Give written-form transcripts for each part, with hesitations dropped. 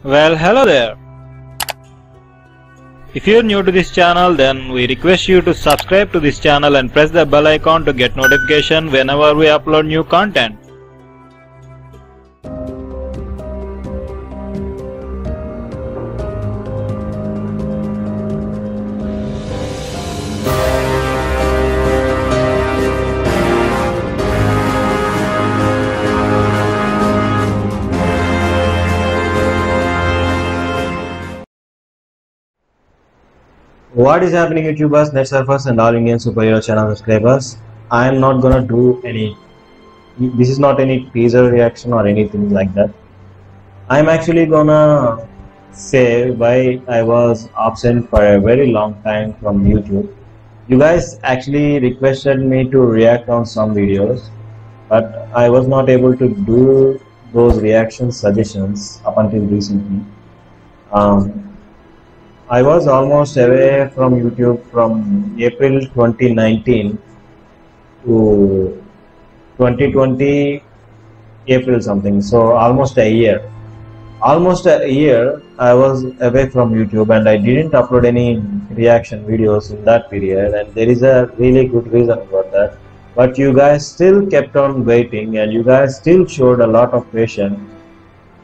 Well, hello there. If you're new to this channel, then we request you to subscribe to this channel and press the bell icon to get notification whenever we upload new content. What is happening, YouTubers, net surfers and all Indian superhero channel subscribers? I am not gonna do any, this is not any teaser reaction or anything like that. I am actually gonna say why I was absent for a very long time from YouTube. You guys actually requested me to react on some videos, but I was not able to do those reaction suggestions up until recently. I was almost away from YouTube from April 2019 to 2020 April something, so almost a year. Almost a year I was away from YouTube and I didn't upload any reaction videos in that period, and there is a really good reason for that. But you guys still kept on waiting and you guys still showed a lot of patience.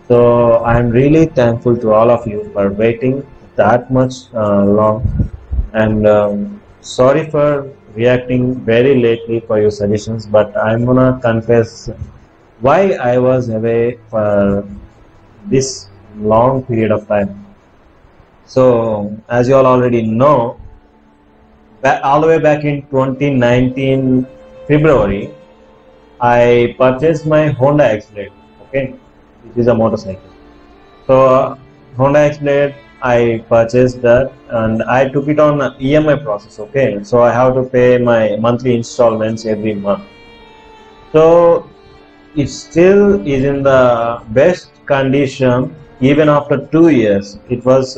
So I am really thankful to all of you for waiting that much long, and sorry for reacting very lately for your suggestions, but I'm gonna confess why I was away for this long period of time. So as you all already know, all the way back in 2019 February, I purchased my Honda X-Blade, okay, which is a motorcycle. So Honda X-Blade, I purchased that and I took it on EMI process, okay, so I have to pay my monthly installments every month. So it still is in the best condition even after 2 years. It was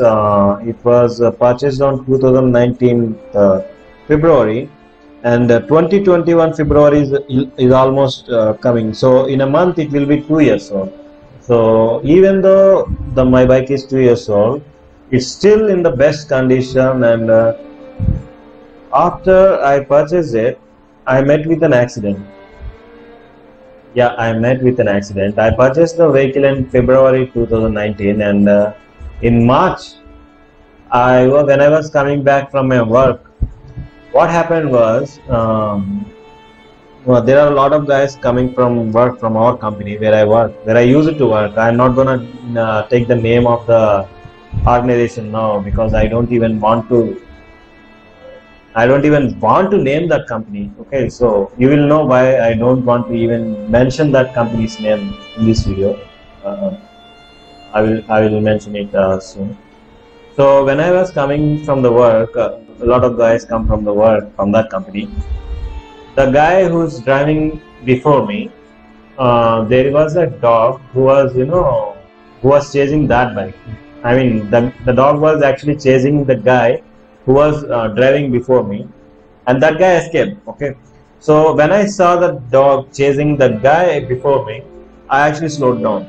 purchased on 2019 February, and 2021 February is almost coming, so in a month it will be 2 years old. So even though my bike is 2 years old, it's still in the best condition, and after I purchased it, I met with an accident. Yeah, I met with an accident. I purchased the vehicle in February 2019, and in March, when I was coming back from my work, what happened was, well, there are a lot of guys coming from work from our company where I work, where I used to work. I'm not gonna take the name of the organization now because I don't even want to name that company, okay, so you will know why I don't want to even mention that company's name in this video. I will mention it soon. So when I was coming from the work, a lot of guys come from the work from that company. The guy who's driving before me, there was a dog who was chasing that bike. I mean, the dog was actually chasing the guy who was driving before me, and that guy escaped, okay. So when I saw the dog chasing the guy before me, I actually slowed down.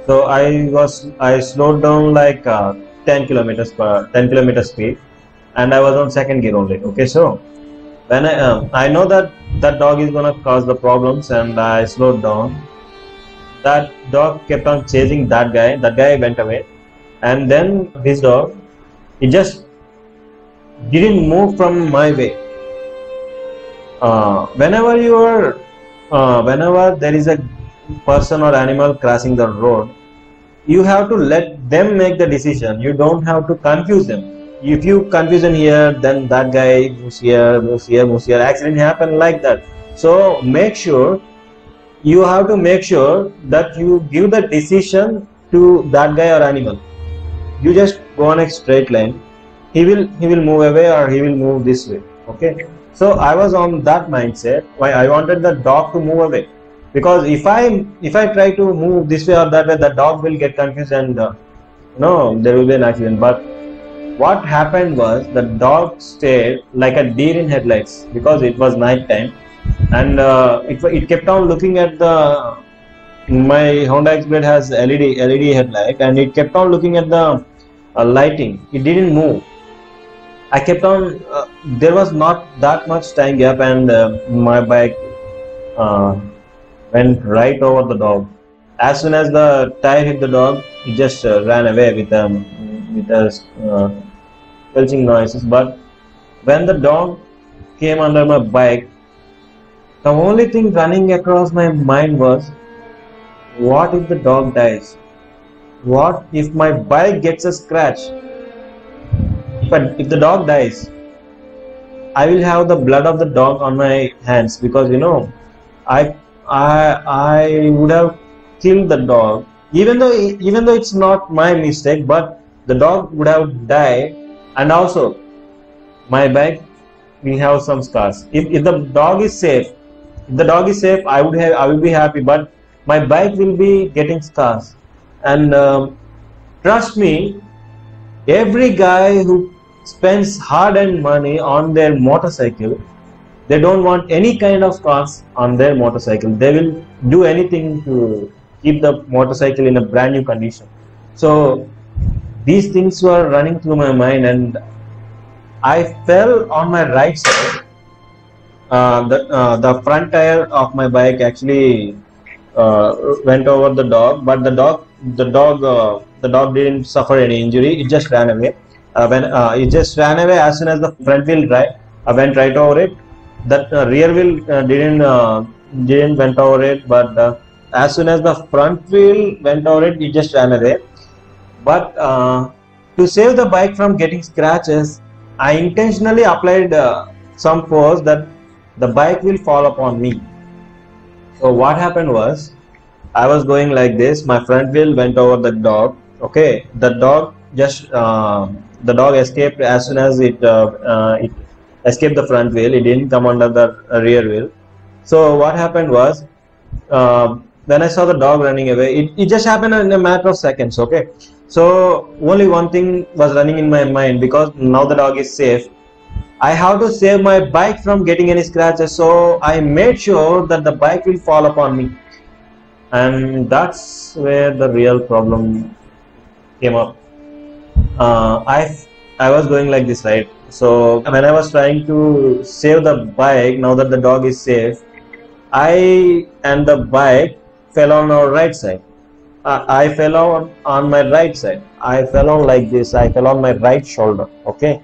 So I slowed down like 10 kilometers speed, and I was on second gear only, okay. So when I know that dog is gonna cause the problems, and I slowed down. That dog kept on chasing that guy. That guy went away, and then this dog, it just didn't move from my way. Whenever there is a person or animal crossing the road, you have to let them make the decision. You don't have to confuse them. If you confuse them here, then that guy moves here, accident happen like that. So you have to make sure that you give the decision to that guy or animal. You just go on a straight line. He will move away, or he will move this way, okay. So I was on that mindset why I wanted the dog to move away, because if I try to move this way or that way, the dog will get confused and no, there will be an accident. But what happened was the dog stayed like a deer in headlights, because it was night time, and it kept on looking at the my Honda X-Blade has LED headlight, and it kept on looking at the lighting. It didn't move. I kept on. There was not that much time gap, and my bike went right over the dog. As soon as the tire hit the dog, it just ran away with belching noises. But when the dog came under my bike, the only thing running across my mind was, what if the dog dies? What if my bike gets a scratch? But if the dog dies, I will have the blood of the dog on my hands, because I would have killed the dog, even though it's not my mistake, but the dog would have died, and also my bike will have some scars. If the dog is safe, I would be happy, but my bike will be getting scars. And trust me, every guy who spends hard-earned money on their motorcycle, they don't want any kind of scars on their motorcycle. They will do anything to keep the motorcycle in a brand new condition. So these things were running through my mind, and I fell on my right side. The front tire of my bike actually went over the dog, but the dog didn't suffer any injury. It just ran away. It just ran away as soon as the front wheel went right over it. That rear wheel didn't went over it, but as soon as the front wheel went over it, it just ran away. But to save the bike from getting scratches, I intentionally applied some force that the bike will fall upon me. So what happened was, I was going like this. My front wheel went over the dog. Okay, the dog escaped as soon as it escaped the front wheel. It didn't come under the rear wheel. So what happened was, when I saw the dog running away, it just happened in a matter of seconds. Okay, so only one thing was running in my mind, because now the dog is safe, I have to save my bike from getting any scratches. So I made sure that the bike will fall upon me, and that's where the real problem came up. I was going like this, right? So when I was trying to save the bike, now that the dog is safe, I and the bike fell on our right side. I fell on my right side. I fell on like this. I fell on my right shoulder. Okay,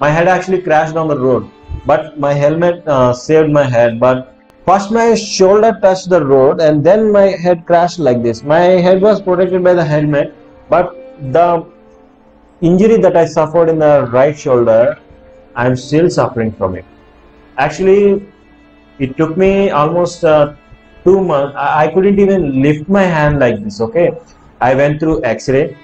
my head actually crashed on the road, but my helmet saved my head. But first my shoulder touched the road, and then my head crashed like this. My head was protected by the helmet, but the injury that I suffered in the right shoulder, I am still suffering from it. Actually, it took me almost 2 months. I couldn't even lift my hand like this. Okay, I went through X-ray.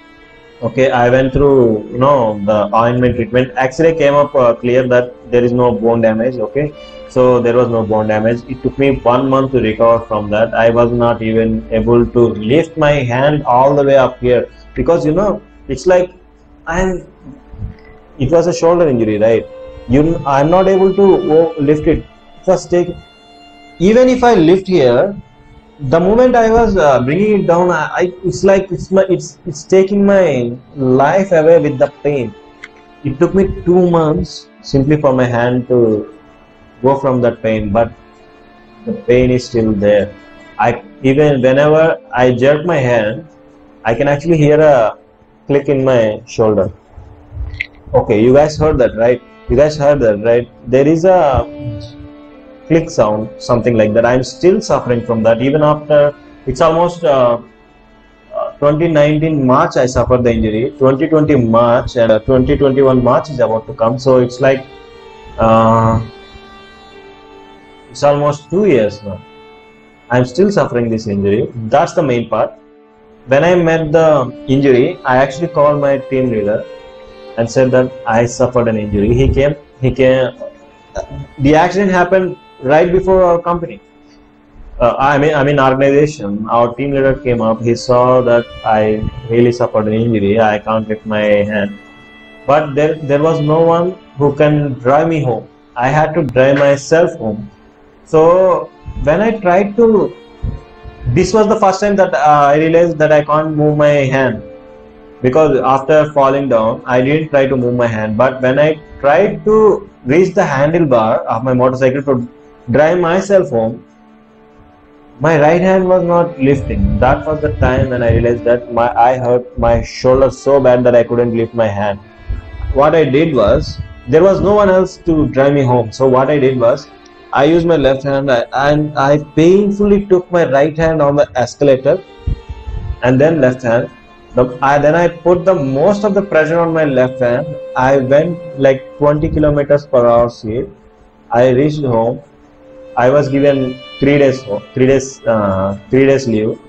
Okay, I went through the ointment treatment. X-ray came up clear that there is no bone damage. Okay, so there was no bone damage. It took me 1 month to recover from that. I was not even able to lift my hand all the way up here, because it's like it was a shoulder injury, right? I'm not able to lift it. First even if I lift here, the moment I was bringing it down, it's taking my life away with the pain. It took me 2 months simply for my hand to go from that pain, but the pain is still there. Even whenever I jerk my hand, I can actually hear a click in my shoulder. Okay, you guys heard that, right? There is a click sound, something like that. I'm still suffering from that. Even after, it's almost 2019 March I suffered the injury, 2020 March, and 2021 March is about to come. So it's like it's almost 2 years now. I'm still suffering this injury. That's the main part. When I met the injury, I actually called my team leader and said that I suffered an injury. He came. The accident happened right before our company. I mean organization. Our team leader came up. He saw that I really suffered an injury. I can't lift my hand, but there was no one who can drive me home. I had to drive myself home. So when I tried to this was the first time that I realized that I can't move my hand, because after falling down I didn't try to move my hand, but when I tried to reach the handlebar of my motorcycle to drive myself home, my right hand was not lifting. That was the time when I realized that I hurt my shoulder so bad that I couldn't lift my hand. What I did was, there was no one else to drive me home, so what I did was, I used my left hand and I painfully took my right hand on the escalator, and then left hand. Then I put the most of the pressure on my left hand. I went like 20 kilometers per hour speed. I reached home. I was given 3 days leave.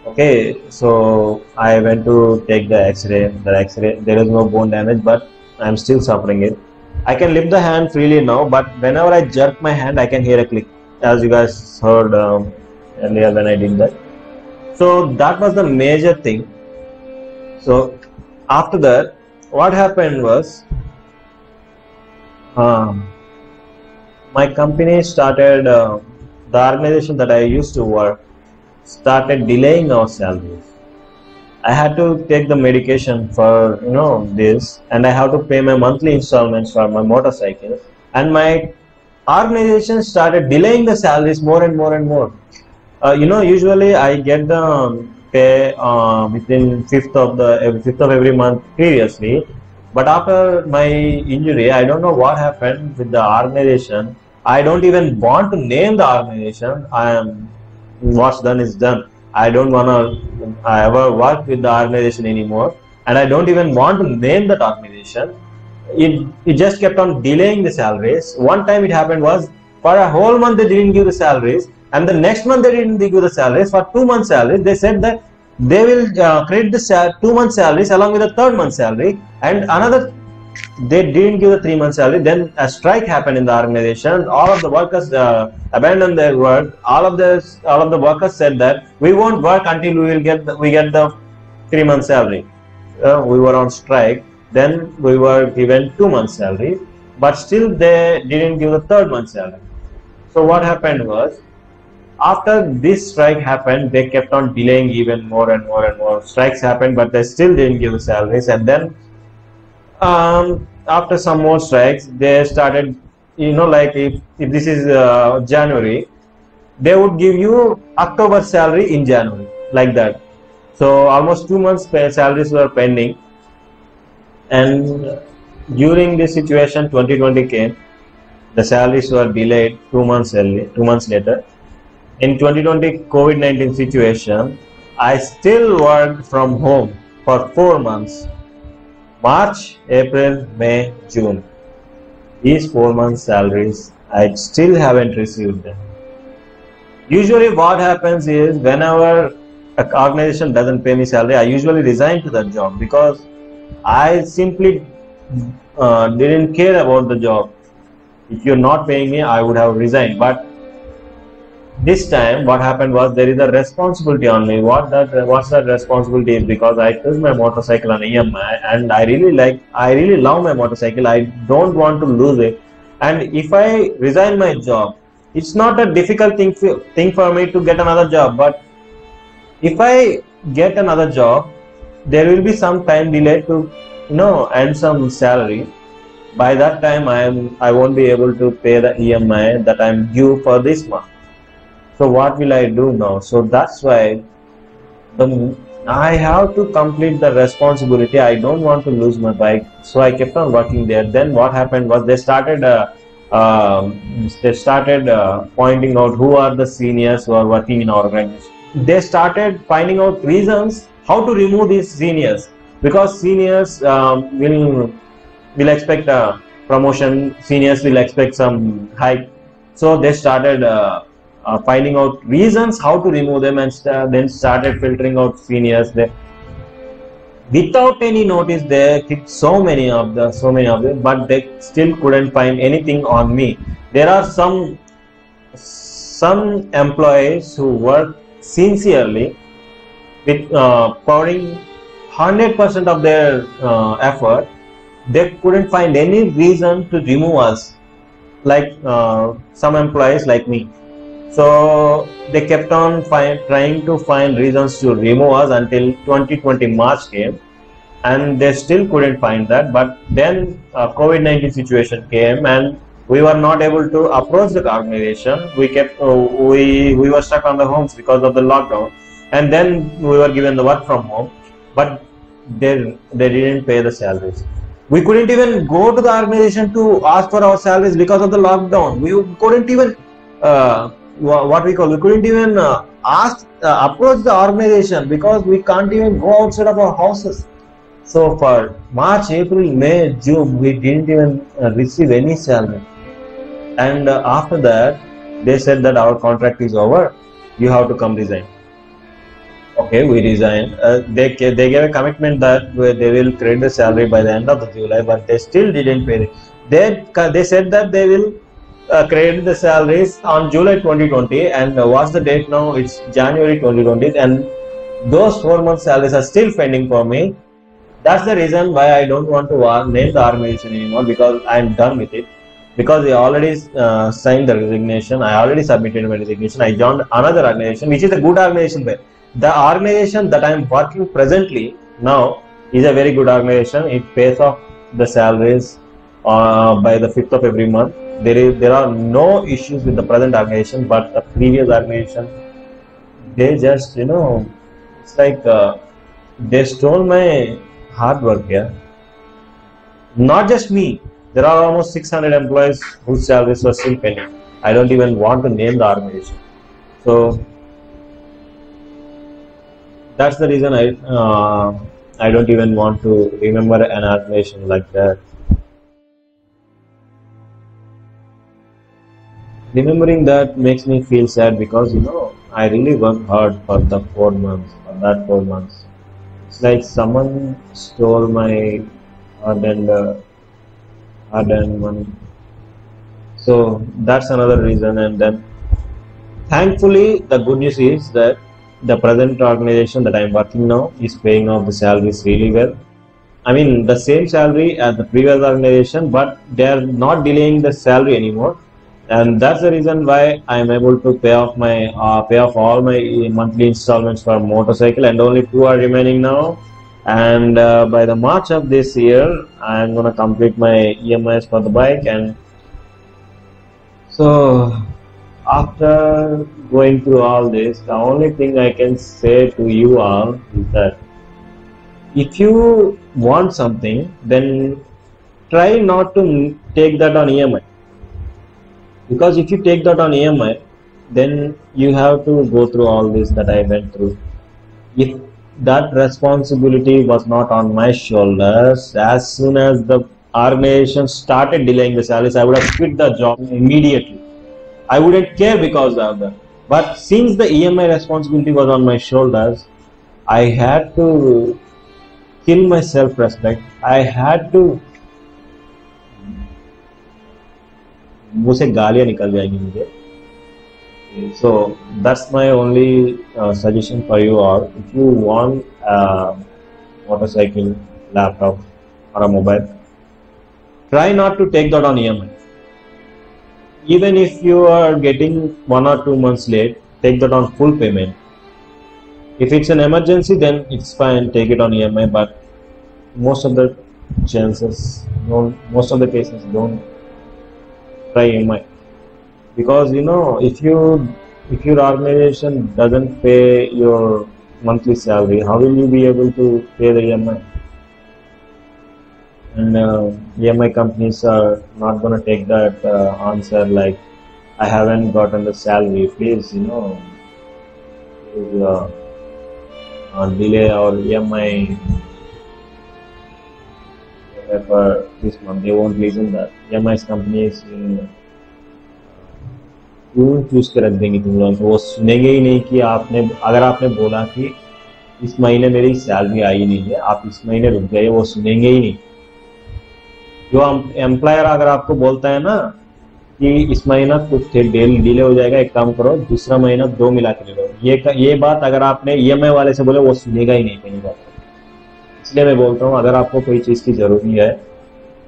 Okay, so I went to take the X-ray. There is no bone damage, but I'm still suffering it. I can lift the hand freely now, but whenever I jerk my hand, I can hear a click, as you guys heard earlier when I did that. So that was the major thing. So after that, what happened was, my company started, the organization that I used to work started delaying our salaries. I had to take the medication for this, and I have to pay my monthly installments for my motorcycle, and my organization started delaying the salaries more and more and more. Usually I get the pay within 5th of every month previously, but after my injury, I don't know what happened with the organization. I don't even want to name the organization. What's done is done. I don't want to ever work with the organization anymore, and I don't even want to name that organization. It just kept on delaying the salaries. One time it happened was, for a whole month they didn't give the salaries, and the next month they didn't give the salaries. For 2 months salaries, they said that they will credit the 2 months salaries along with the 3rd month salary, and they didn't give the 3 months salary. Then a strike happened in the organization. All of the workers abandoned their work. All of the workers said that we won't work until we get the 3 months salary. We were on strike. Then we were given 2 months salary, but still they didn't give the 3rd month salary. So what happened was, after this strike happened, they kept on delaying even more and more and more. Strikes happened, but they still didn't give the salaries. And then after some more strikes, they started, like if this is January, they would give you October salary in January, like that. So almost 2 months salaries were pending. And during this situation, 2020 came. The salaries were delayed 2 months later. In 2020 COVID-19 situation, I still worked from home for 4 months. March, April, May, June. These 4 months salaries, I still haven't received them. Usually what happens is, whenever an organization doesn't pay me salary, I usually resign to that job, because I simply didn't care about the job. If you're not paying me, I would have resigned. But this time what happened was, there is a responsibility on me. What's that responsibility is, because I took my motorcycle on EMI, and I really love my motorcycle. I don't want to lose it. And if I resign my job, it's not a difficult thing for me to get another job. But if I get another job, there will be some time delay to earn some salary. By that time I won't be able to pay the EMI that I'm due for this month. So what will I do now? So that's why I have to complete the responsibility. I don't want to lose my bike, so I kept on working there. Then what happened was, they started pointing out who are the seniors who are working in our organization. They started finding out reasons how to remove these seniors, because seniors will expect a promotion. Seniors will expect some hike. So they started finding out reasons how to remove them, and then started filtering out seniors. Without any notice, they kicked so many of them, but they still couldn't find anything on me. There are some employees who work sincerely, with pouring 100% of their effort. They couldn't find any reason to remove us, like some employees like me. So they kept on trying to find reasons to remove us until 2020 March came, and they still couldn't find that. But then COVID-19 situation came, and we were not able to approach the organization. We were stuck on the homes because of the lockdown, and then we were given the work from home, but they didn't pay the salaries. We couldn't even go to the organization to ask for our salaries because of the lockdown. We couldn't even we couldn't even approach the organization because we can't even go outside of our houses. So for March, April, May, June, we didn't even receive any salary. And after that, they said that our contract is over. You have to come resign. Okay, we resigned. They gave a commitment that they will credit the salary by the end of the July, but they still didn't pay it. They said that they will credit the salaries on July 2020, and what's the date now? It's January 2020, and those 4 months salaries are still pending for me. That's the reason why I don't want to name the organization anymore, because I'm done with it. Because they already signed the resignation, I already submitted my resignation. I joined another organization, which is a good organization. But the organization that I'm working presently now is a very good organization. It pays off the salaries by the 5th of every month. There are no issues with the present organization, but the previous organization, they just, it's like they stole my hard work here. Not just me. There are almost 600 employees whose salaries were still pending. I don't even want to name the organization. So that's the reason I don't even want to remember an organization like that. Remembering that makes me feel sad because I really worked hard for the 4 months. For that 4 months, it's like someone stole my hard-earned money. So that's another reason. And then thankfully the good news is that the present organization that I'm working now is paying off the salaries really well. I mean the same salary as the previous organization, but they're not delaying the salary anymore, and that's the reason why I'm able to pay off all my monthly installments for motorcycle, and only 2 are remaining now. And by the March of this year, I'm gonna complete my EMIs for the bike. And so after going through all this, the only thing I can say to you all is that if you want something, then try not to take that on EMI, because if you take that on EMI, then you have to go through all this that I went through. If that responsibility was not on my shoulders, as soon as the organization started delaying the salaries, I would have quit the job immediately. I wouldn't care because of that. But since the EMI responsibility was on my shoulders, I had to kill my self-respect. I had to मुंह से गालियां निकल जाएंगी मुझे. So that's my only suggestion for you all. If you want a motorcycle, laptop or a mobile, try not to take that on EMI. Even if you are getting 1 or 2 months late, take that on full payment. If it's an emergency, then it's fine, take it on EMI, but most of the cases don't try EMI. Because if your organization doesn't pay your monthly salary, how will you be able to pay the EMI? And EMI companies are not going to take that answer like, I haven't gotten the salary, please delay our EMI for this month. They won't listen that. EMI companies क्यों choose के रख देंगे तुम लोगों को? वो सुनेंगे ही नहीं कि अगर आपने बोला कि इस महीने मेरी सैलरी आई नहीं है, आप इस महीने रुक जाइए, वो सुनेंगे ही नहीं. जो एम्प्लॉयर अगर आपको बोलता है ना कि इस महीना कुछ डिले हो जाएगा, एक काम करो दूसरा महीना 2 मिला के ले लो, ये बात अगर आपने EMI वाले से बोले, वो सुनेगा ही नहीं पहली बात. इसलिए मैं बोलता हूँ अगर आपको कोई चीज़ की जरूरी है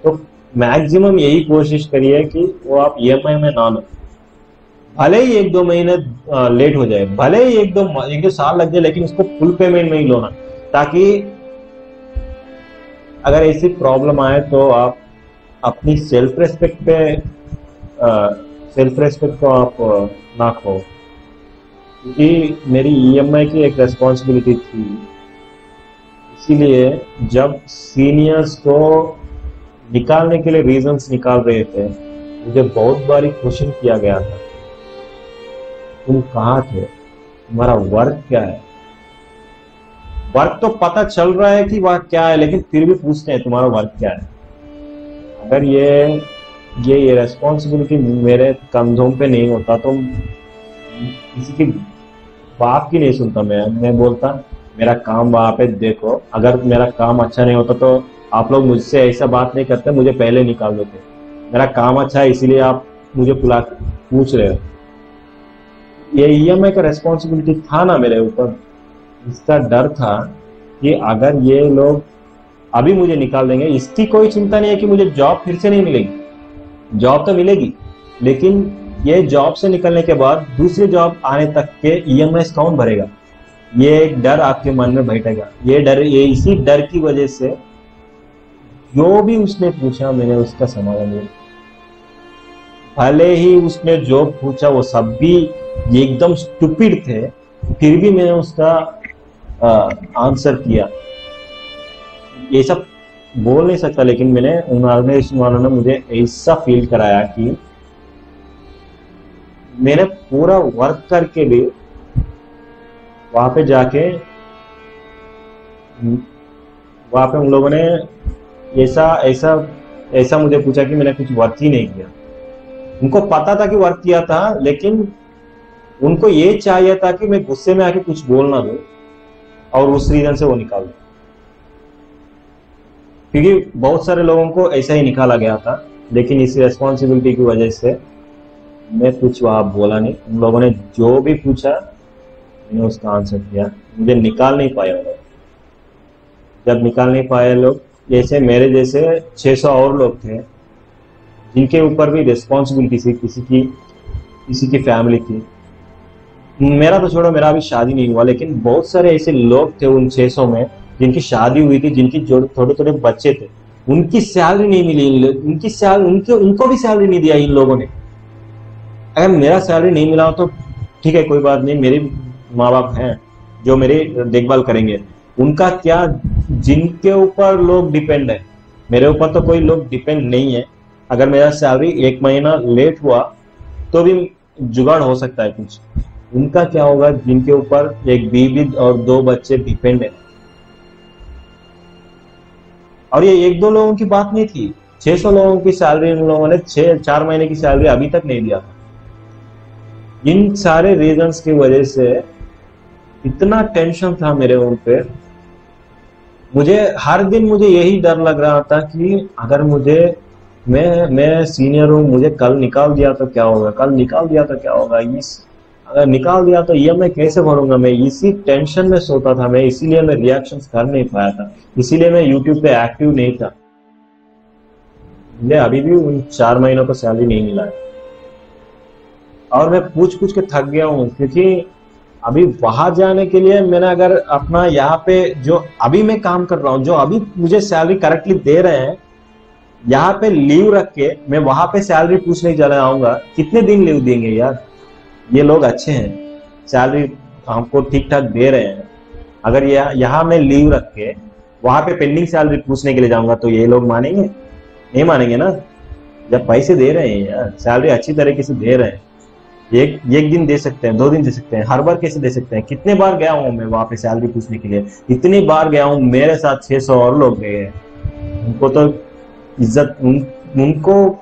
तो मैक्सिमम यही कोशिश करिए कि वो आप EMI में ना लो. भले ही 1-2 महीने लेट हो जाए, भले ही 1-2 साल लग जाए, लेकिन उसको फुल पेमेंट में ही लो ना, ताकि अगर ऐसी प्रॉब्लम आए तो आप अपनी सेल्फ रेस्पेक्ट को आप ना खो। क्योंकि मेरी ईएमआई की एक रेस्पॉन्सिबिलिटी थी, इसीलिए जब सीनियर्स को निकालने के लिए रीजंस निकाल रहे थे, मुझे बहुत बारी क्वेश्चन किया गया था, तुम कहाँ थे, तुम्हारा वर्क क्या है। वर्क तो पता चल रहा है कि वह क्या है, लेकिन फिर भी पूछते हैं तुम्हारा वर्क क्या है। अगर ये रेस्पॉन्सिबिलिटी मेरे कंधों पे नहीं होता तो किसी की बात की नहीं सुनता। मैं बोलता मेरा काम वहां पे देखो, अगर मेरा काम अच्छा नहीं होता तो आप लोग मुझसे ऐसा बात नहीं करते, मुझे पहले निकाल देते। मेरा काम अच्छा है इसीलिए आप मुझे पूछ रहे हो। ये ईएमआई का रेस्पॉन्सिबिलिटी था ना मेरे ऊपर, इसका डर था कि अगर ये लोग अभी मुझे निकाल देंगे, इसकी कोई चिंता नहीं है कि मुझे जॉब फिर से नहीं मिलेगी, जॉब तो मिलेगी, लेकिन ये जॉब से निकलने के बाद दूसरी जॉब आने तक के ईएमआई कौन भरेगा, ये एक डर आपके मन में बैठेगा। ये इसी डर की वजह से जो भी उसने पूछा मैंने उसका समाधान दिया। भले ही उसने जो पूछा वो सब भी एकदम स्टूपिड थे, फिर भी मैंने उसका आंसर किया। ये सब बोल नहीं सकता, लेकिन मैंने उन ऑर्गेनाइजेशन वालों ने मुझे ऐसा फील कराया कि मैंने पूरा वर्क करके भी वहां पे जाके वहां पे उन लोगों ने ऐसा मुझे पूछा कि मैंने कुछ वर्क ही नहीं किया। उनको पता था कि वर्क किया था, लेकिन उनको ये चाहिए था कि मैं गुस्से में आके कुछ बोल ना दूं और उस रीजन से वो निकाल दूं। क्योंकि बहुत सारे लोगों को ऐसा ही निकाला गया था, लेकिन इस रेस्पॉन्सिबिलिटी की वजह से मैं कुछ वहां बोला नहीं। उन लोगों ने जो भी पूछा मैंने उसका आंसर किया। मुझे निकाल नहीं पाया लोग। जब निकाल नहीं पाए लोग, जैसे मेरे जैसे 600 और लोग थे जिनके ऊपर भी रिस्पॉन्सिबिलिटी थी, किसी की फैमिली की। मेरा तो छोड़ो, मेरा अभी शादी नहीं हुआ, लेकिन बहुत सारे ऐसे लोग थे उन 600 में जिनकी शादी हुई थी, जिनकी थोड़े थोड़े बच्चे थे, उनकी सैलरी नहीं मिली। उनको भी सैलरी नहीं दिया इन लोगों ने। अगर मेरा सैलरी नहीं मिला तो ठीक है, कोई बात नहीं, मेरे माँ बाप हैं जो मेरी देखभाल करेंगे। उनका क्या, जिनके ऊपर लोग डिपेंड है, मेरे ऊपर तो कोई लोग डिपेंड नहीं है। अगर मेरा सैलरी 1 महीना लेट हुआ तो भी जुगाड़ हो सकता है कुछ। उनका क्या होगा जिनके ऊपर एक बीवी और 2 बच्चे डिपेंड है। और ये 1-2 लोगों की बात नहीं थी, 600 लोगों की सैलरी उन लोगों ने 4 महीने की सैलरी अभी तक नहीं दिया था। इन सारे रीजंस की वजह से इतना टेंशन था मेरे उन पे। मुझे हर दिन यही डर लग रहा था कि अगर मैं सीनियर हूं, मुझे कल निकाल दिया तो क्या होगा, अगर निकाल दिया तो ईएमआई कैसे भरूंगा। मैं इसी टेंशन में सोता था मैं, इसीलिए मैं रिएक्शंस कर नहीं पाया था, इसीलिए मैं यूट्यूब पे एक्टिव नहीं था। मुझे अभी भी उन 4 महीनों को सैलरी नहीं मिला है और मैं पूछ के थक गया हूँ। क्योंकि अभी वहां जाने के लिए मैंने अगर अपना यहाँ पे जो अभी मैं काम कर रहा हूँ, जो अभी मुझे सैलरी करेक्टली दे रहे हैं, यहाँ पे लीव रख के मैं वहां पे सैलरी पूछने चला आऊंगा, कितने दिन लीव देंगे यार। ये लोग अच्छे हैं, सैलरी हमको ठीक ठाक दे रहे हैं। अगर यहाँ मैं लीव रख के वहां पे पेंडिंग सैलरी पूछने के लिए जाऊंगा तो ये लोग मानेंगे? नहीं मानेंगे ना। जब पैसे दे रहे हैं यार, सैलरी अच्छी तरीके से दे रहे हैं, एक दिन दे सकते हैं, 2 दिन दे सकते हैं, हर बार कैसे दे सकते हैं। कितने बार गया हूं मैं वहां पे सैलरी पूछने के लिए, इतनी बार गया हूं, मेरे साथ 600 और लोग गए हैं। उनको तो इज्जत उनको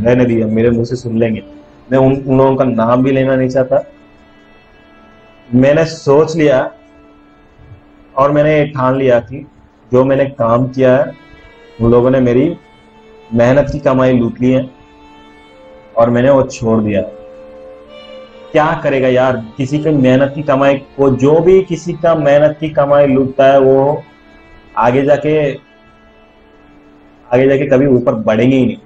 रहने दिया, मेरे मुंह से सुन लेंगे। मैं उन लोगों का नाम भी लेना नहीं चाहता। मैंने सोच लिया और मैंने ठान लिया कि जो मैंने काम किया है, उन लोगों ने मेरी मेहनत की कमाई लूट ली है और मैंने वो छोड़ दिया। क्या करेगा यार, किसी की मेहनत की कमाई को, जो भी किसी का मेहनत की कमाई लूटता है वो आगे जाके कभी ऊपर बढ़ेंगे ही नहीं।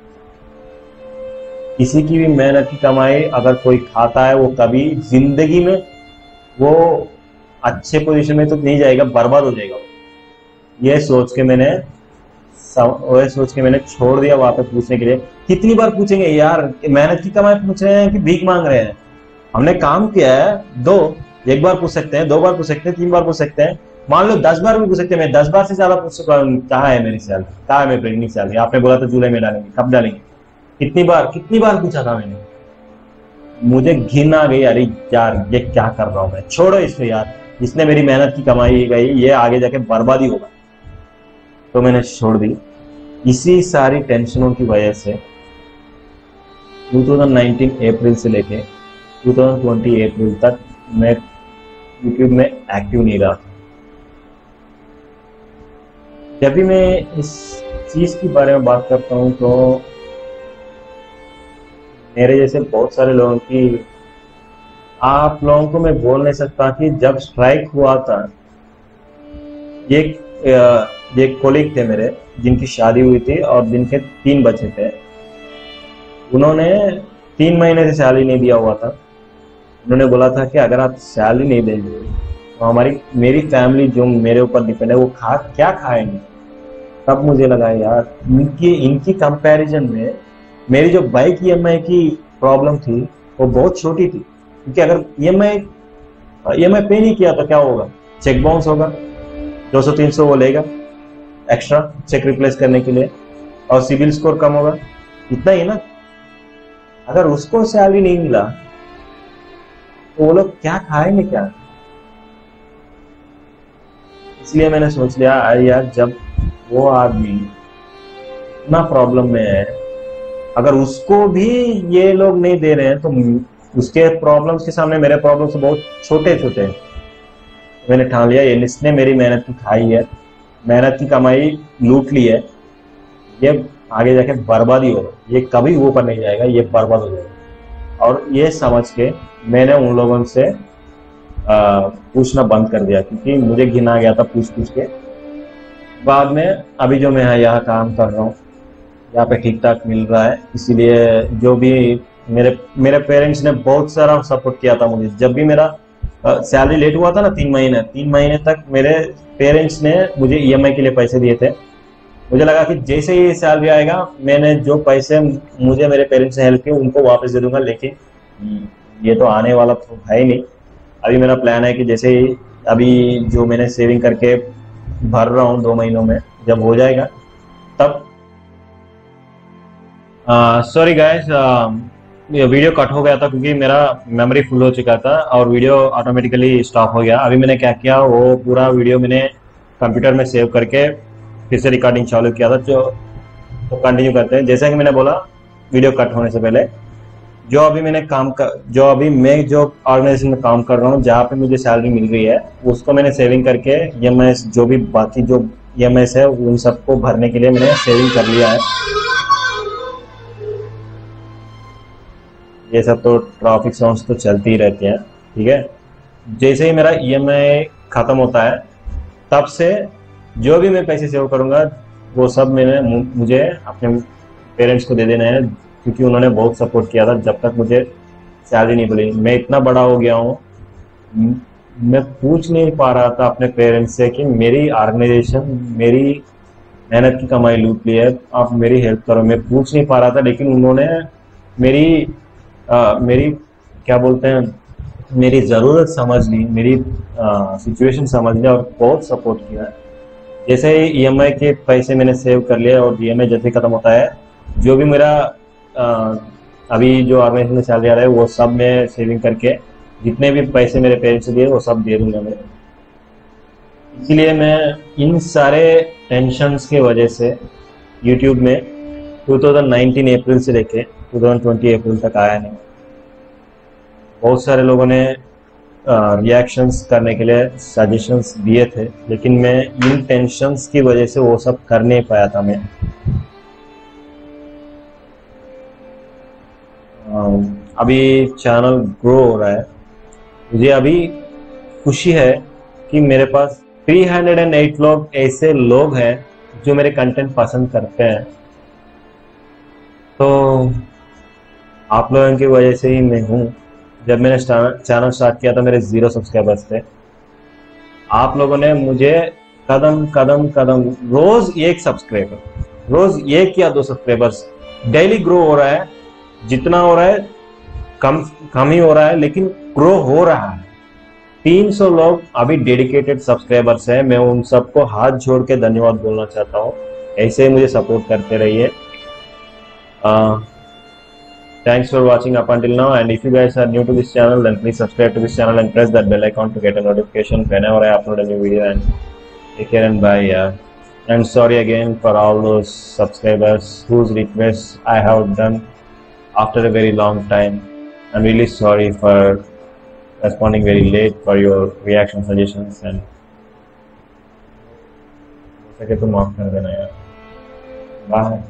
किसी की भी मेहनत की कमाई अगर कोई खाता है वो कभी जिंदगी में वो अच्छे पोजीशन में तो नहीं जाएगा, बर्बाद हो जाएगा। ये सोच के मैंने छोड़ दिया वहां पे पूछने के लिए। कितनी बार पूछेंगे यार, मेहनत की कमाई पूछ रहे हैं कि भीख मांग रहे हैं? हमने काम किया है, एक बार पूछ सकते हैं, 2 बार पूछ सकते हैं, 3 बार पूछ सकते हैं, मान लो 10 बार भी पूछ सकते हैं। मैं 10 बार से ज्यादा पूछ चुका हूं, कहाँ है मेरी सैलरी, कहाँ है मेरी प्रेगनेंट सैलरी? आपने बोला था जुलाई में डालेंगे, कब डालेंगे? कितनी बार पूछा था मैंने। मुझे घिन आ गई, अरे यार ये क्या कर रहा हूं मैं, छोड़ो इसको यार, इसने मेरी मेहनत की कमाई गई, ये आगे जाके बर्बादी होगा, तो मैंने छोड़ दी। इसी सारी टेंशनों की वजह से 2019 अप्रैल से लेके 2020 अप्रैल तक मैं यूट्यूब में एक्टिव नहीं रहा। जब भी मैं इस चीज के बारे में बात करता हूं तो मेरे जैसे बहुत सारे लोगों की, आप लोगों को मैं बोल नहीं सकता कि जब स्ट्राइक हुआ था, ये कोलीग थे मेरे जिनकी शादी हुई थी और जिनके 3 बच्चे थे। उन्होंने 3 महीने से सैलरी नहीं दिया हुआ था। उन्होंने बोला था कि अगर आप सैलरी नहीं देंगे तो मेरी फैमिली जो मेरे ऊपर डिपेंड है वो क्या खाएंगे। तब मुझे लगा यार, इनकी कंपैरिजन में मेरी जो बाइक ईएमआई की प्रॉब्लम थी वो बहुत छोटी थी, क्योंकि अगर ईएमआई पे नहीं किया तो क्या होगा, चेक बाउंस होगा, 200-300 वो लेगा एक्स्ट्रा चेक रिप्लेस करने के लिए, और सिविल स्कोर कम होगा, इतना ही ना। अगर उसको सैलरी नहीं मिला तो वो लोग क्या खाएंगे क्या? इसलिए मैंने सोच लिया अरे यार, जब वो आदमी इतना प्रॉब्लम में है, अगर उसको भी ये लोग नहीं दे रहे हैं तो उसके प्रॉब्लम्स के सामने मेरे प्रॉब्लम्स बहुत छोटे छोटे हैं। मैंने ठान लिया ये इसने मेरी मेहनत की खाई है, मेहनत की कमाई लूट ली है, ये आगे जाके बर्बादी होगा, ये कभी ऊपर नहीं जाएगा, ये बर्बाद हो जाएगा। और ये समझ के मैंने उन लोगों से पूछना बंद कर दिया, क्योंकि मुझे घिन आ गया था पूछ के। बाद में अभी जो मैं यहाँ काम कर रहा हूँ, यहाँ पे ठीक ठाक मिल रहा है, इसीलिए जो भी मेरे पेरेंट्स ने बहुत सारा सपोर्ट किया था मुझे। जब भी मेरा सैलरी लेट हुआ था ना 3 महीने तक मेरे पेरेंट्स ने मुझे ईएमआई के लिए पैसे दिए थे। मुझे लगा कि जैसे ही सैलरी आएगा, मैंने जो पैसे मुझे मेरे पेरेंट्स ने हेल्प किए उनको वापस दे दूंगा, लेकिन ये तो आने वाला तो है ही नहीं। अभी मेरा प्लान है कि जैसे ही अभी जो मैंने सेविंग करके भर रहा हूँ 2 महीनों में, जब हो जाएगा तब सॉरी गाइस, वीडियो कट हो गया था क्योंकि मेरा मेमोरी फुल हो चुका था और वीडियो ऑटोमेटिकली स्टॉप हो गया। अभी मैंने क्या किया, वो पूरा वीडियो मैंने कंप्यूटर में सेव करके फिर से रिकॉर्डिंग चालू किया था। तो कंटिन्यू करते हैं। जैसा कि मैंने बोला वीडियो कट होने से पहले, जो अभी मैं जो ऑर्गेनाइजेशन में काम कर रहा हूँ, जहाँ पे मुझे सैलरी मिल रही है, उसको मैंने सेविंग करके ईएमआई जो भी बाकी जो ईएमआई है उन सबको भरने के लिए मैंने सेविंग कर लिया है। ये सब तो ट्रैफिक साउंड्स तो चलती ही रहती हैं, ठीक है। जैसे ही मेरा ईएमआई खत्म होता है, तब से जो भी मैं पैसे सेव करूंगा वो सब मुझे अपने पेरेंट्स को दे देना है, क्योंकि उन्होंने बहुत सपोर्ट किया था जब तक मुझे सैलरी नहीं मिली। मैं इतना बड़ा हो गया हूँ, मैं पूछ नहीं पा रहा था अपने पेरेंट्स से कि मेरी ऑर्गेनाइजेशन मेरी मेहनत की कमाई लूट ली है, आप मेरी हेल्प करो। मैं पूछ नहीं पा रहा था, लेकिन उन्होंने मेरी क्या बोलते हैं, मेरी ज़रूरत समझ ली, मेरी सिचुएशन समझ लिया और बहुत सपोर्ट किया। जैसे ही ईएमआई के पैसे मैंने सेव कर लिया और ईएमआई जैसे खत्म होता है, जो भी मेरा अभी जो ऑर्गेनाइजेशन में सैलरी आ रहा है वो सब मैं सेविंग करके जितने भी पैसे मेरे पेरेंट्स दिए वो सब दे दूंगा मैं। इसीलिए मैं इन सारे टेंशन्स के वजह से यूट्यूब में 2019 अप्रैल से लेके 2020 अप्रैल तक आया नहीं। बहुत सारे लोगों ने रिएक्शंस करने के लिए सजेशंस दिए थे, लेकिन मैं इन टेंशन्स की वजह से वो सब कर नहीं पाया था। मैं अभी चैनल ग्रो हो रहा है, मुझे अभी खुशी है कि मेरे पास 308 लोग ऐसे लोग हैं जो मेरे कंटेंट पसंद करते हैं। तो आप लोगों की वजह से ही मैं हूँ। जब मैंने चैनल स्टार्ट किया था मेरे 0 सब्सक्राइबर्स थे। आप लोगों ने मुझे कदम कदम कदम रोज 1 सब्सक्राइबर, रोज 1 या 2 सब्सक्राइबर्स डेली ग्रो हो रहा है। जितना हो रहा है कम ही हो रहा है, लेकिन ग्रो हो रहा है। 300 लोग अभी डेडिकेटेड सब्सक्राइबर्स हैं। मैं उन सबको हाथ जोड़ के धन्यवाद बोलना चाहता हूँ। ऐसे ही मुझे सपोर्ट करते रहिए। Thanks for watching up until now, and if you guys are new to this channel, then please subscribe to this channel and press that bell icon to get a notification whenever I upload a new video. And take care and bye. Yeah. And sorry again for all those subscribers whose requests I have done after a very long time. I'm really sorry for responding very late for your reaction suggestions, and हो सके तो माफ कर देना यार। Bye.